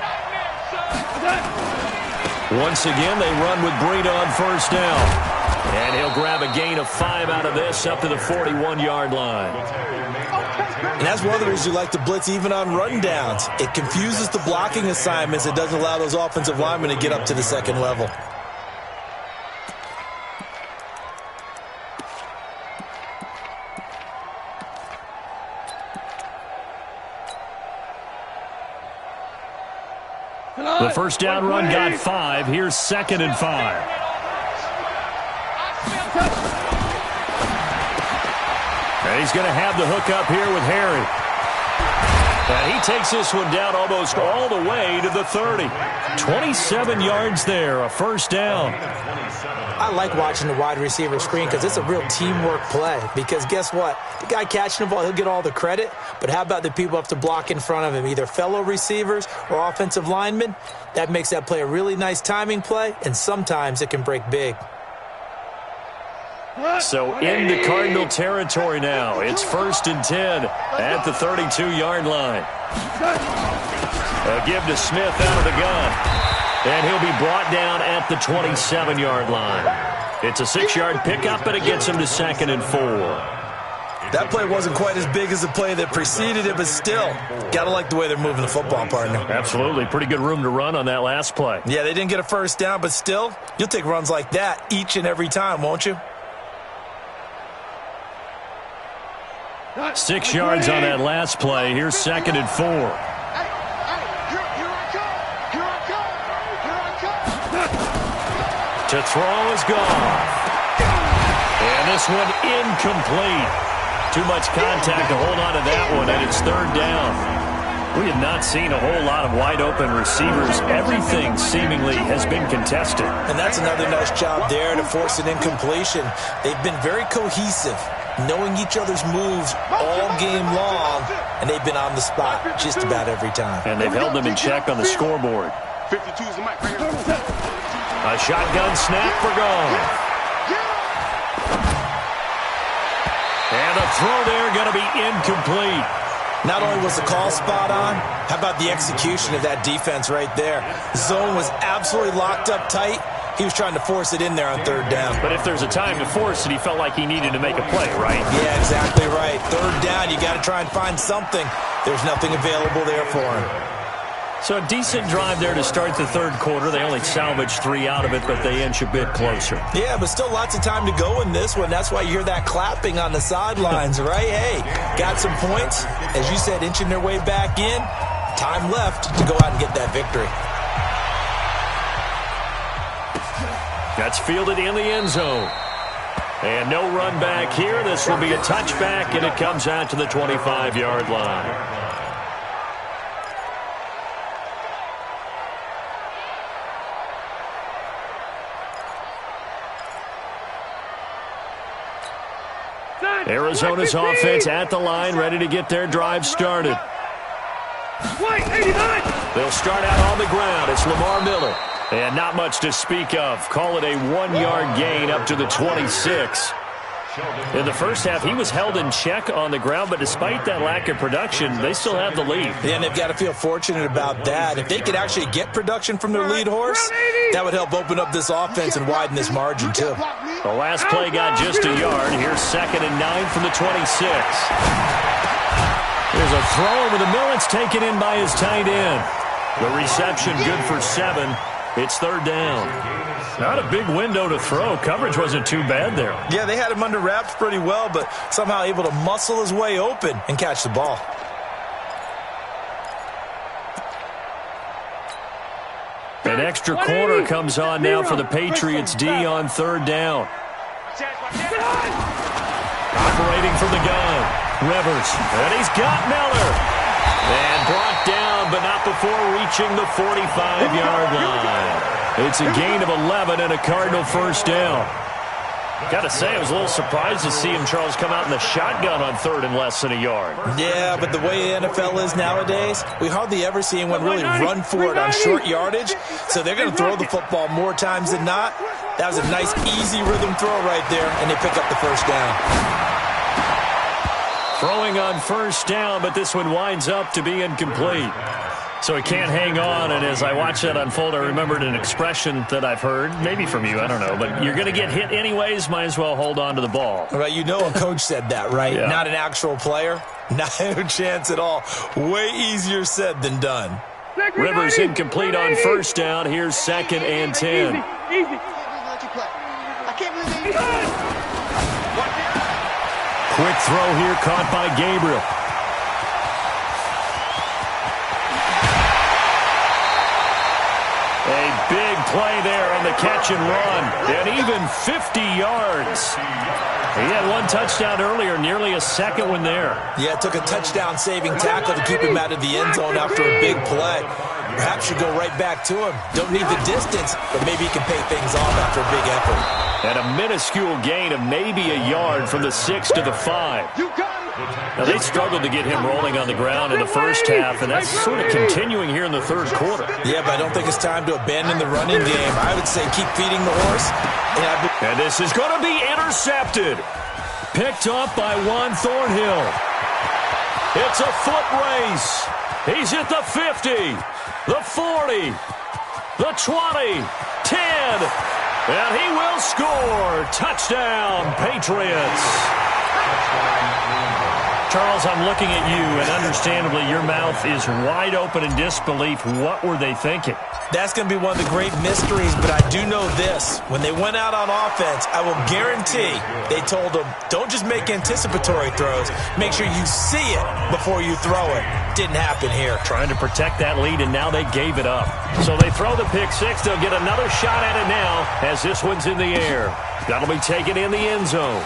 Once again, they run with Breida on 1st down. And he'll grab a gain of 5 out of this up to the 41-yard line. And that's one of the reasons you like to blitz even on rundowns. It confuses the blocking assignments. It doesn't allow those offensive linemen to get up to the second level. The first down run got 5. Here's 2nd and 5. And he's going to have the hook up here with Harry. And he takes this one down almost all the way to the 30. 27 yards there, a first down. I like watching the wide receiver screen because it's a real teamwork play. Because guess what? The guy catching the ball, he'll get all the credit. But how about the people have to block in front of him, either fellow receivers or offensive linemen? That makes that play a really nice timing play, and sometimes it can break big. So into Cardinal territory now. It's 1st and 10 at the 32-yard line. A give to Smith out of the gun. And he'll be brought down at the 27-yard line. It's a 6-yard pickup, but it gets him to 2nd and 4. That play wasn't quite as big as the play that preceded it, but still, got to like the way they're moving the football, partner. Absolutely. Pretty good room to run on that last play. Yeah, they didn't get a first down, but still, you'll take runs like that each and every time, won't you? 6 yards on that last play. Here's 2nd and 4. Here I come. To throw is gone. And this one incomplete. Too much contact to hold on to that one, and it's 3rd down. We have not seen a whole lot of wide-open receivers. Everything seemingly has been contested. And that's another nice job there to force an incompletion. They've been very cohesive, knowing each other's moves all game long, and they've been on the spot just about every time. And they've held them in check on the scoreboard. 52 is the mic right here. A shotgun snap for gone. And a throw there going to be incomplete. Not only was the call spot on, how about the execution of that defense right there? Zone was absolutely locked up tight. He was trying to force it in there on 3rd down. But if there's a time to force it, he felt like he needed to make a play, right? Yeah, exactly right. 3rd down, you got to try and find something. There's nothing available there for him. So a decent drive there to start the 3rd quarter. They only salvaged 3 out of it, but they inch a bit closer. Yeah, but still lots of time to go in this one. That's why you hear that clapping on the sidelines, right? Hey, got some points. As you said, inching their way back in. Time left to go out and get that victory. That's fielded in the end zone. And no run back here. This will be a touchback, and it comes out to the 25-yard line. Arizona's offense at the line, ready to get their drive started. They'll start out on the ground. It's Lamar Miller. And not much to speak of. Call it a 1-yard gain up to the 26. In the first half, he was held in check on the ground, but despite that lack of production, they still have the lead. Yeah, and they've got to feel fortunate about that. If they could actually get production from their lead horse, that would help open up this offense and widen this margin, too. The last play got just a yard. Here's 2nd and 9 from the 26. There's a throw over the middle. It's taken in by his tight end. The reception good for 7. It's 3rd down. Not a big window to throw. Coverage wasn't too bad there. Yeah, they had him under wraps pretty well, but somehow able to muscle his way open and catch the ball. An extra corner comes on now for the Patriots D on 3rd down. Operating from the gun, Rivers, and he's got Miller. And brought down, but not before reaching the 45-yard line. It's a gain of 11 and a Cardinal first down. Got to say, I was a little surprised to see him, Charles, come out in the shotgun on 3rd and less than a yard. Yeah, but the way the NFL is nowadays, we hardly ever see anyone really run for it on short yardage, so they're going to throw the football more times than not. That was a nice, easy rhythm throw right there, and they pick up the first down. Throwing on first down, but this one winds up to be incomplete. So he can't hang on, and as I watch that unfold, I remembered an expression that I've heard, maybe from you, I don't know, but you're going to get hit anyways, might as well hold on to the ball. Right, you know a coach said that, right? Yeah. Not an actual player. Not a chance at all. Way easier said than done. Rivers incomplete on first down. Here's 2nd and 10. I can't believe Quick throw here caught by Gabriel. A big play there on the catch and run. And even 50 yards. He had one touchdown earlier, nearly a second one there. Yeah, it took a touchdown-saving tackle to keep him out of the end zone after a big play. Perhaps you go right back to him. Don't need the distance, but maybe he can pay things off after a big effort. And a minuscule gain of maybe a yard from the 6 to the 5. Now, they struggled to get him rolling on the ground in the first half, and that's sort of continuing here in the 3rd quarter. Yeah, but I don't think it's time to abandon the running game. I would say keep feeding the horse. And this is going to be intercepted. Picked up by Juan Thornhill. It's a foot race. He's at the 50, the 40, the 20, 10, and he will score. Touchdown, Patriots. Charles, I'm looking at you, and understandably, your mouth is wide open in disbelief. What were they thinking? That's going to be one of the great mysteries, but I do know this. When they went out on offense, I will guarantee they told them, don't just make anticipatory throws. Make sure you see it before you throw it. Didn't happen here. Trying to protect that lead, and now they gave it up. So they throw the pick six. They'll get another shot at it now as this one's in the air. That'll be taken in the end zone.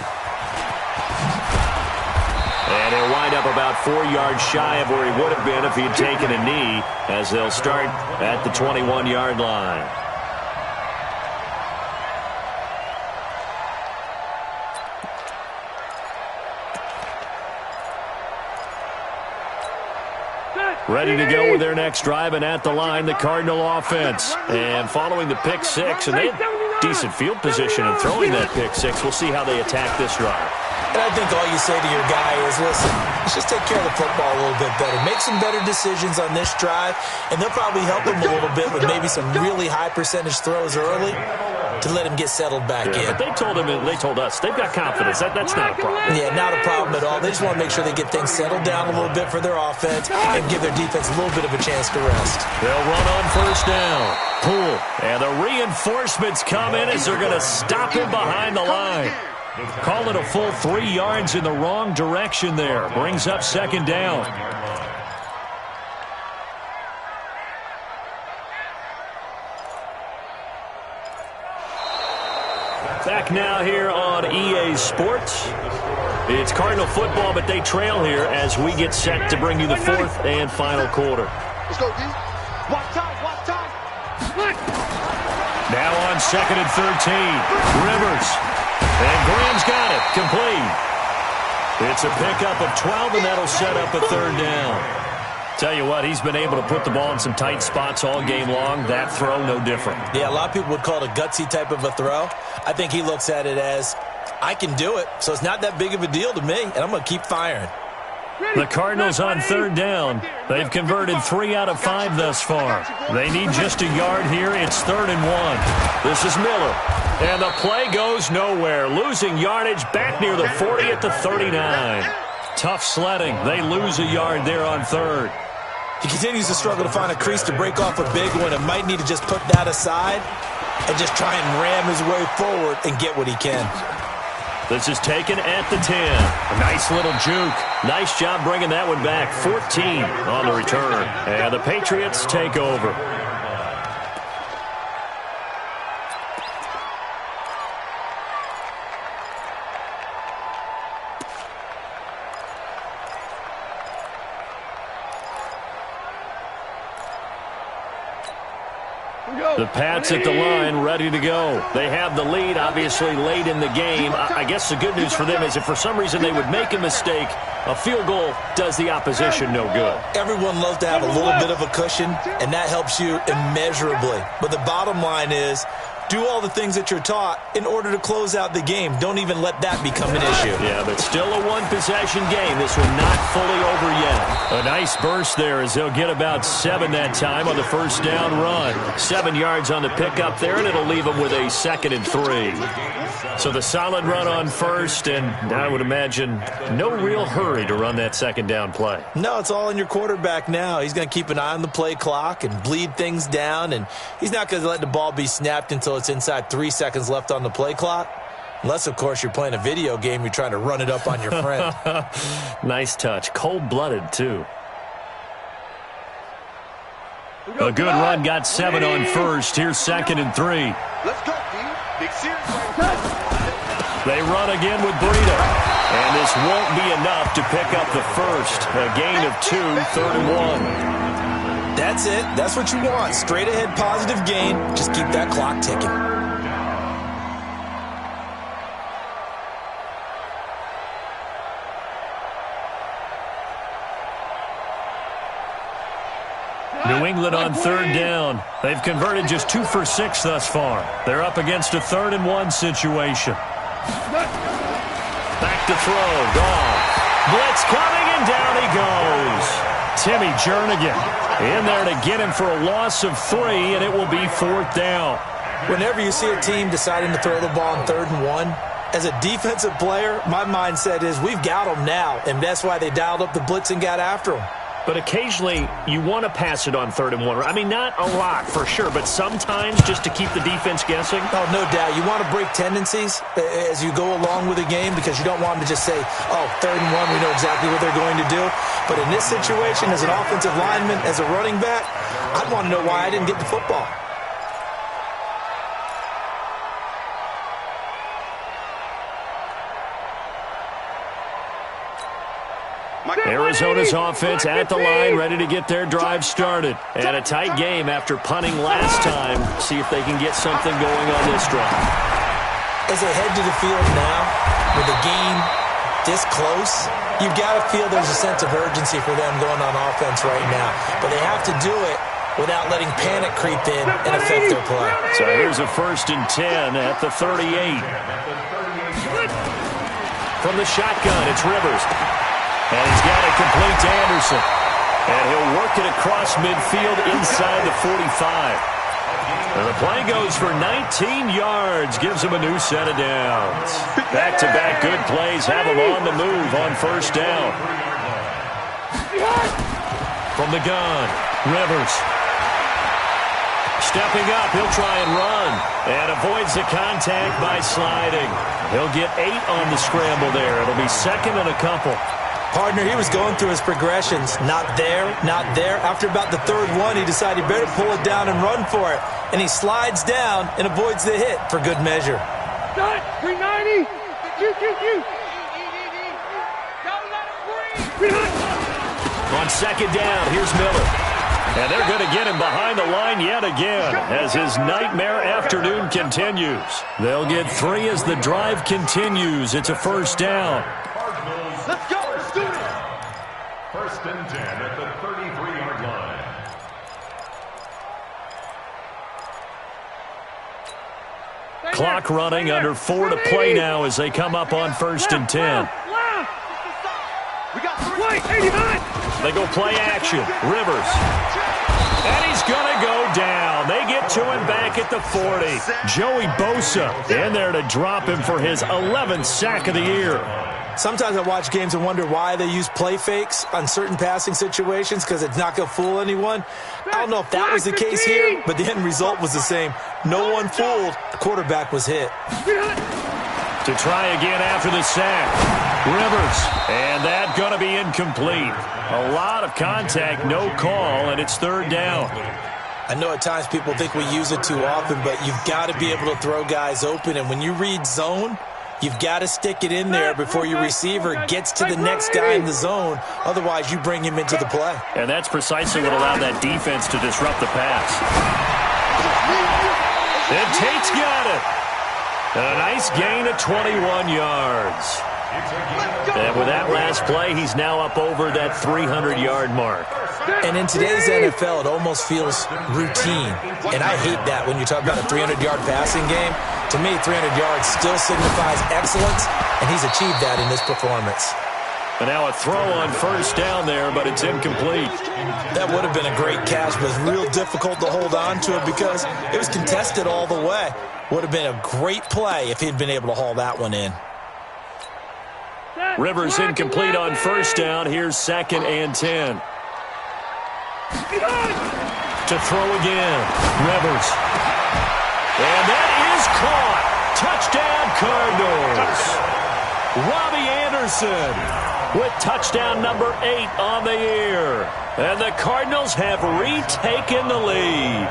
And he'll wind up about 4 yards shy of where he would have been if he had taken a knee, as they'll start at the 21-yard line. Ready to go with their next drive, and at the line, the Cardinal offense. And following the pick six, and they had decent field position in throwing that pick six. We'll see how they attack this drive. And I think all you say to your guy is, listen, let's just take care of the football a little bit better. Make some better decisions on this drive, and they'll probably help him a little bit with maybe some really high percentage throws early to let him get settled back in. But they told us, they've got confidence. That's not a problem. Yeah, not a problem at all. They just want to make sure they get things settled down a little bit for their offense and give their defense a little bit of a chance to rest. They'll run on first down. Poole. And the reinforcements come in as they're going to stop him behind the line. Call it a full 3 yards in the wrong direction there. Brings up second down. Back now here on EA Sports. It's Cardinal football, but they trail here as we get set to bring you the fourth and final quarter. Let's go, D. Watch time, watch time. Now on 2nd and 13. Rivers. And Graham's got it. Complete. It's a pickup of 12, and that'll set up a third down. Tell you what, he's been able to put the ball in some tight spots all game long. That throw, no different. Yeah, a lot of people would call it a gutsy type of a throw. I think he looks at it as, I can do it, so it's not that big of a deal to me, and I'm going to keep firing. The Cardinals on third down. They've converted 3 out of 5 thus far. They need just a yard here. It's 3rd and 1. This is Miller. And the play goes nowhere. Losing yardage back near the 40 at the 39. Tough sledding. They lose a yard there on third. He continues to struggle to find a crease to break off a big one and might need to just put that aside and just try and ram his way forward and get what he can. This is taken at the 10. A nice little juke. Nice job bringing that one back. 14 on the return. And the Patriots take over. The Pats at the line, ready to go. They have the lead, obviously, late in the game. I guess the good news for them is if for some reason they would make a mistake, a field goal does the opposition no good. Everyone loves to have a little bit of a cushion, and that helps you immeasurably. But the bottom line is, do all the things that you're taught in order to close out the game. Don't even let that become an issue. Yeah, but still a one-possession game. This one not fully over yet. A nice burst there as they'll get about 7 that time on the first down run. 7 yards on the pickup there, and it'll leave them with a 2nd and 3. So the solid run on first, and I would imagine no real hurry to run that second down play. No, it's all in your quarterback now. He's going to keep an eye on the play clock and bleed things down, and he's not going to let the ball be snapped until it's inside 3 seconds left on the play clock. Unless, of course, you're playing a video game, you're trying to run it up on your friend. Nice touch. Cold-blooded, too. A good run, got 7 on first. Here's 2nd and 3. Let's go, D. Big series. They run again with Breida. And this won't be enough to pick up the first. A gain of 2, 3rd and 1. That's it. That's what you want. Straight ahead positive gain. Just keep that clock ticking. New England on third down. They've converted just 2 for 6 thus far. They're up against a 3rd and 1 situation. Back to throw. Goff. Blitz coming, and down he goes. Timmy Jernigan in there to get him for a loss of 3, and it will be 4th down. Whenever you see a team deciding to throw the ball on 3rd and 1, As a defensive player, my mindset is we've got them now, and that's why they dialed up the blitz and got after them. But occasionally, you want to pass it on 3rd and 1. I mean, not a lot for sure, but sometimes just to keep the defense guessing. Oh, no doubt. You want to break tendencies as you go along with the game because you don't want them to just say, oh, 3rd and 1, we know exactly what they're going to do. But in this situation, as an offensive lineman, as a running back, I'd want to know why I didn't get the football. Arizona's offense at the line, ready to get their drive started. And a tight game after punting last time. See if they can get something going on this drive. As they head to the field now, with the game this close, you've got to feel there's a sense of urgency for them going on offense right now. But they have to do it without letting panic creep in and affect their play. So here's a 1st and 10 at the 38. From the shotgun, it's Rivers. And he's got it complete to Anderson. And he'll work it across midfield inside the 45. And the play goes for 19 yards. Gives him a new set of downs. Back-to-back good plays have him on the move on 1st down. From the gun, Rivers. Stepping up, he'll try and run. And avoids the contact by sliding. He'll get 8 on the scramble there. It'll be 2nd and a couple. Partner, he was going through his progressions. Not there, not there. After about the 3rd one, he decided he better pull it down and run for it. And he slides down and avoids the hit for good measure. Done. 390. On 2nd down, here's Miller. And they're going to get him behind the line yet again as his nightmare afternoon continues. They'll get 3 as the drive continues. It's a 1st down. Let's go. Let's do it. 1st and 10 at the 33-yard line. Clock running, under 4 to play now as they come up on 1st and 10. We got 89. They go play action. Rivers. And he's going to go down. They get to him back at the 40. Joey Bosa in there to drop him for his 11th sack of the year. Sometimes I watch games and wonder why they use play fakes on certain passing situations because it's not going to fool anyone. I don't know if that was the case here, but the end result was the same. No one fooled. The quarterback was hit. To try again after the sack. Rivers. And that going to be incomplete. A lot of contact, no call, and it's 3rd down. I know at times people think we use it too often, but you've got to be able to throw guys open. And when you read zone, you've got to stick it in there before your receiver gets to the next guy in the zone. Otherwise, you bring him into the play. And that's precisely what allowed that defense to disrupt the pass. And Tate's got it. And a nice gain of 21 yards. And with that last play, he's now up over that 300-yard mark. And in today's NFL, it almost feels routine. And I hate that when you talk about a 300-yard passing game. To me, 300 yards still signifies excellence, and he's achieved that in this performance. And now a throw on 1st down there, but it's incomplete. That would have been a great catch, but it's real difficult to hold on to it because it was contested all the way. Would have been a great play if he'd been able to haul that one in. Rivers incomplete on 1st down. Here's 2nd and 10. To throw again. Rivers. And that is caught. Touchdown, Cardinals. Robbie Anderson with touchdown number 8 on the year. And the Cardinals have retaken the lead.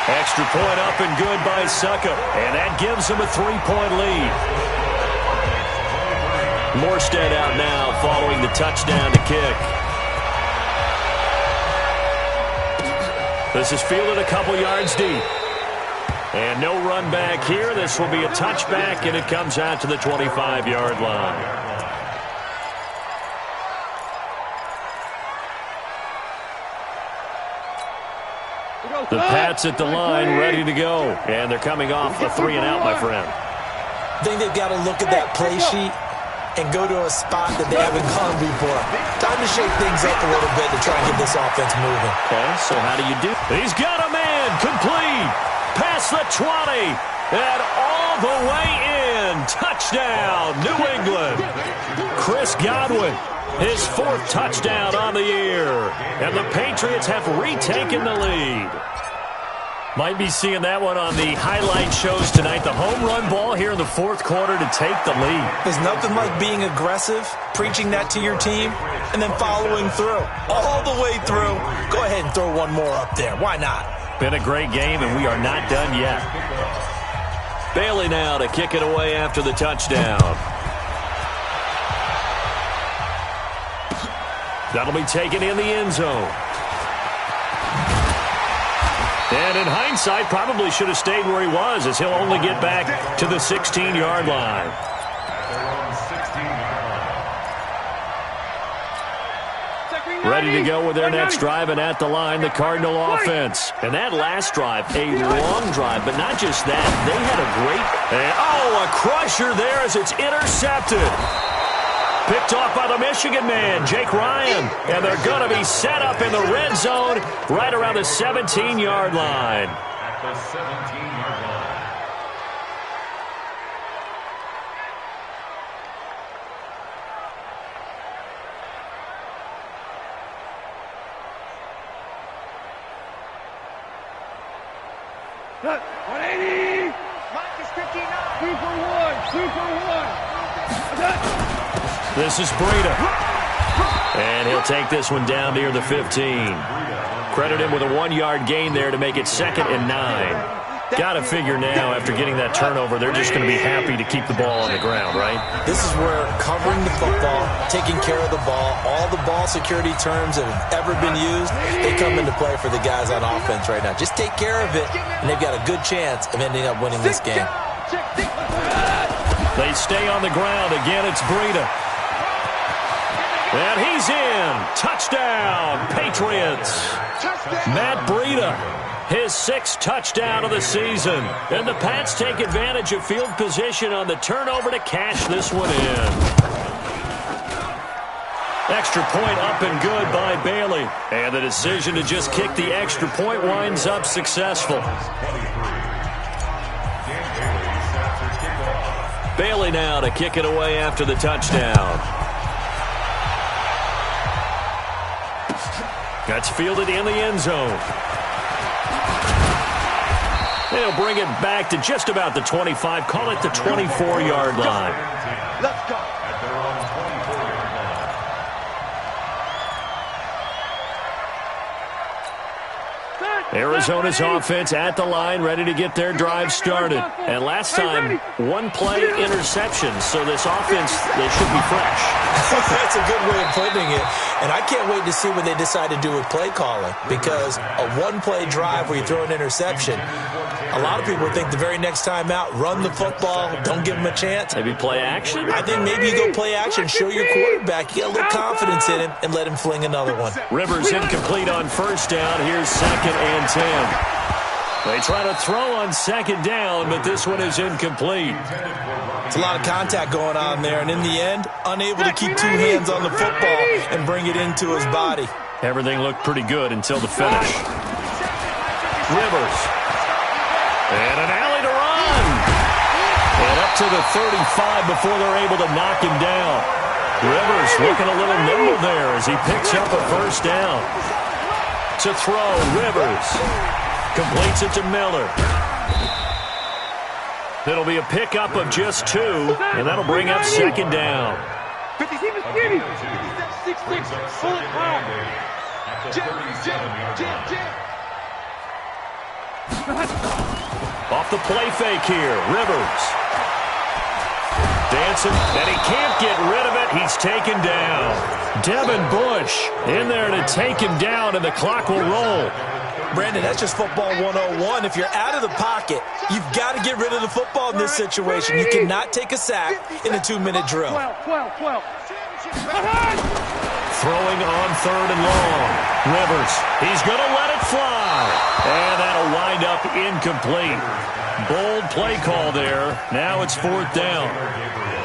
Extra point up and good by Suckup. And that gives them a 3-point lead. Morstead out now following the touchdown to kick. This is fielded a couple yards deep. And no run back here. This will be a touchback, and it comes out to the 25-yard line. The Pats at the line, ready to go. And they're coming off a 3-and-out, my friend. I think they've got to look at that play sheet and go to a spot that they haven't gone before. Time to shake things up a little bit to try and get this offense moving. Okay, so how do you do? He's got a man, complete. Past the 20. And all the way in. Touchdown, New England. Chris Godwin, his 4th touchdown on the year. And the Patriots have retaken the lead. Might be seeing that one on the highlight shows tonight. The home run ball here in the 4th quarter to take the lead. There's nothing like being aggressive, preaching that to your team, and then following through. All the way through. Go ahead and throw one more up there. Why not? Been a great game, and we are not done yet. Bailey now to kick it away after the touchdown. That'll be taken in the end zone. And in hindsight, probably should have stayed where he was, as he'll only get back to the 16-yard line. Ready to go with their next drive, and at the line, the Cardinal offense. And that last drive, a long drive, but not just that. They had a great... a crusher there as it's intercepted. Picked off by the Michigan man, Jake Ryan. And they're going to be set up in the red zone right around the 17-yard line. At the 17-yard line. Look, 180. Mike is 59. 2 for 1. 2 for 1. This is Breida. And he'll take this one down near the 15. Credit him with a 1-yard gain there to make it 2nd and 9. Got to figure now, after getting that turnover, they're just going to be happy to keep the ball on the ground, right? This is where covering the football, taking care of the ball, all the ball security terms that have ever been used, they come into play for the guys on offense right now. Just take care of it, and they've got a good chance of ending up winning this game. They stay on the ground. Again, it's Breida. And he's in. Touchdown, Patriots. Matt Breida, his 6th touchdown of the season. And the Pats take advantage of field position on the turnover to cash this one in. Extra point up and good by Bailey. And the decision to just kick the extra point winds up successful. Bailey now to kick it away after the touchdown. That's fielded in the end zone. They'll bring it back to just about the 25. Call it the 24-yard line. Let's go. At their own 24-yard line. Arizona's offense at the line, ready to get their drive started. And last time, 1-play interception, so this offense, they should be fresh. That's a good way of putting it. And I can't wait to see what they decide to do with play calling, because a 1-play drive where you throw an interception, a lot of people think the very next time out, run the football, don't give them a chance. Maybe play action? I think maybe you go play action, show your quarterback, you get a little confidence in him, and let him fling another one. Rivers incomplete on 1st down. Here's 2nd and 10. They try to throw on 2nd down, but this one is incomplete. It's a lot of contact going on there, and in the end, unable to keep 2 hands on the football and bring it into his body. Everything looked pretty good until the finish. Rivers. And an alley to run. And up to the 35 before they're able to knock him down. Rivers looking a little nimble there as he picks up a 1st down. To throw, Rivers completes it to Miller. It'll be a pickup of just 2, and that'll bring up 2nd down. 50, keep it skinny. 6-6, pull it hard. Off the play fake here, Rivers. Dancing, and he can't get rid of it. He's taken down. Devin Bush in there to take him down, and the clock will roll. Brandon, that's just football 101. If you're out of the pocket, you've got to get rid of the football in this situation. You cannot take a sack in a 2-minute drill. 12. Throwing on 3rd and long. Rivers, he's going to let it fly. And that'll wind up incomplete. Bold play call there. Now it's 4th down.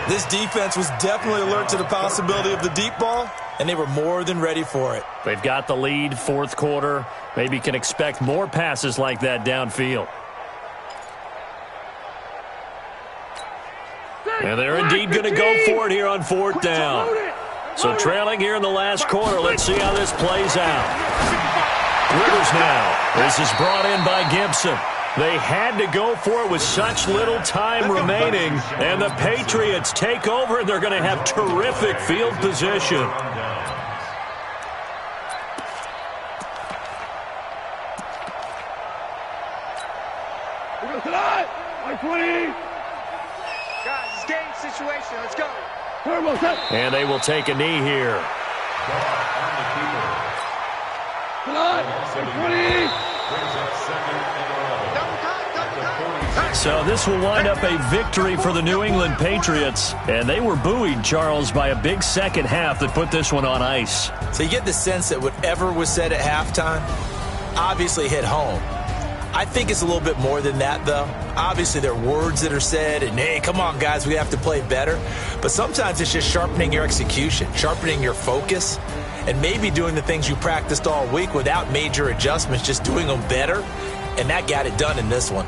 This defense was definitely alert to the possibility of the deep ball, and they were more than ready for it. They've got the lead, 4th quarter. Maybe can expect more passes like that downfield. And they're indeed going to go for it here on fourth down. So trailing here in the last quarter. Let's see how this plays out. Rivers now. This is brought in by Gibson. They had to go for it with such little time remaining. And the Patriots take over, and they're going to have terrific field position. Guys, it's game situation. Let's go. And they will take a knee here. So this will wind up a victory for the New England Patriots. And they were buoyed, Charles, by a big second half that put this one on ice. So you get the sense that whatever was said at halftime obviously hit home. I think it's a little bit more than that, though. Obviously, there are words that are said, and, hey, come on, guys, we have to play better. But sometimes it's just sharpening your execution, sharpening your focus, and maybe doing the things you practiced all week without major adjustments, just doing them better, and that got it done in this one.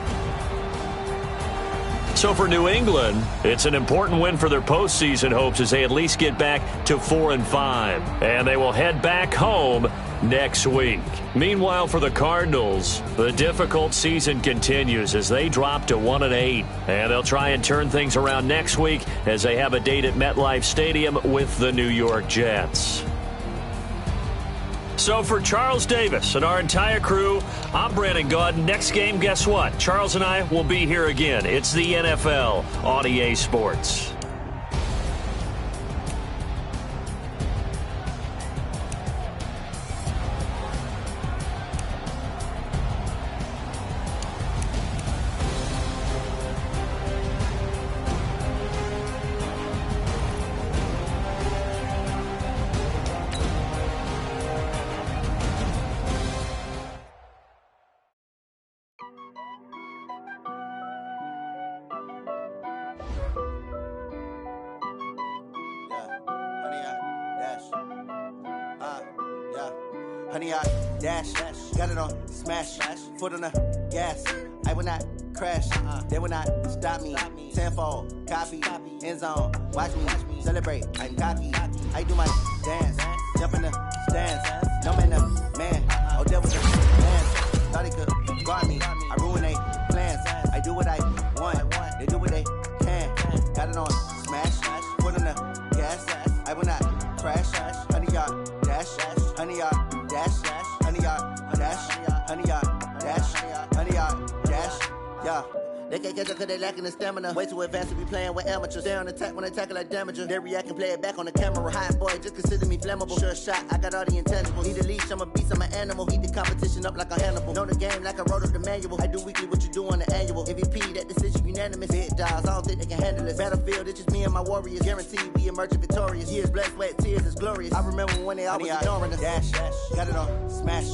So for New England, it's an important win for their postseason hopes as they at least get back to 4-5. And they will head back home next week. Meanwhile, for the Cardinals, the difficult season continues as they drop to 1-8. And they'll try and turn things around next week as they have a date at MetLife Stadium with the New York Jets. So for Charles Davis and our entire crew, I'm Brandon Gaudin. Next game, guess what? Charles and I will be here again. It's the NFL on EA Sports. Honey, I dash, got it on smash, foot on the gas. I will not crash, they will not stop me. Tenfold, copy, end zone, watch me celebrate. I'm cocky, I do my dance, jump in the stands. No man, the man, oh devil the dance. Thought he could guard me, I ruin they plans. I do what I want, they do what they can. Got it on smash, foot on the gas. I will not crash, honey, y'all dash, honey, y'all. Dash, honey, y'all, dash, honey, y'all, dash, honey, y'all, dash, yeah. They can't catch up cause they lacking the stamina. Way too advanced to be playing with amateurs. Stay on attack when they tackle like damager. They react and play it back on the camera. Hot boy, just consider me flammable. Sure shot, I got all the intangibles. Need a leash, I'm a beast, I'm an animal. Heat the competition up like a Hannibal. Know the game like I wrote up the manual. I do weekly what you do on the annual. MVP, that decision unanimous. Big dogs, I don't think they can handle it. Battlefield, it's just me and my warriors. Guaranteed we emerging victorious. Years, blood, sweat, tears, is glorious. I remember when they always ignoring us. Dash, got it on smash,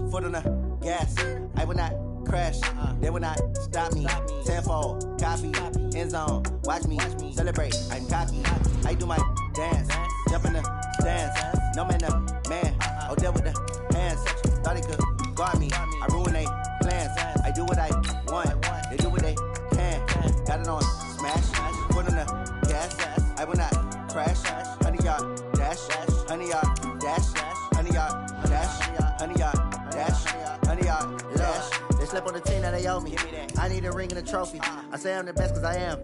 foot on the gas. I will not crash, they will not stop me. Tenfold, copy, end zone, watch me celebrate. I'm cocky, I do my dance, jump in the stands. No man, the man, oh there with the hands. Thought he could guard me, I ruin they plans. I do what I want, they do what they can. Got it on smash, foot on the gas. I will not crash, honey y'all dash, honey y'all dash, honey y'all dash, honey y'all dash, honey y'all dash. They slept on the team that they owe me. I need a ring and a trophy. I say I'm the best cause I am.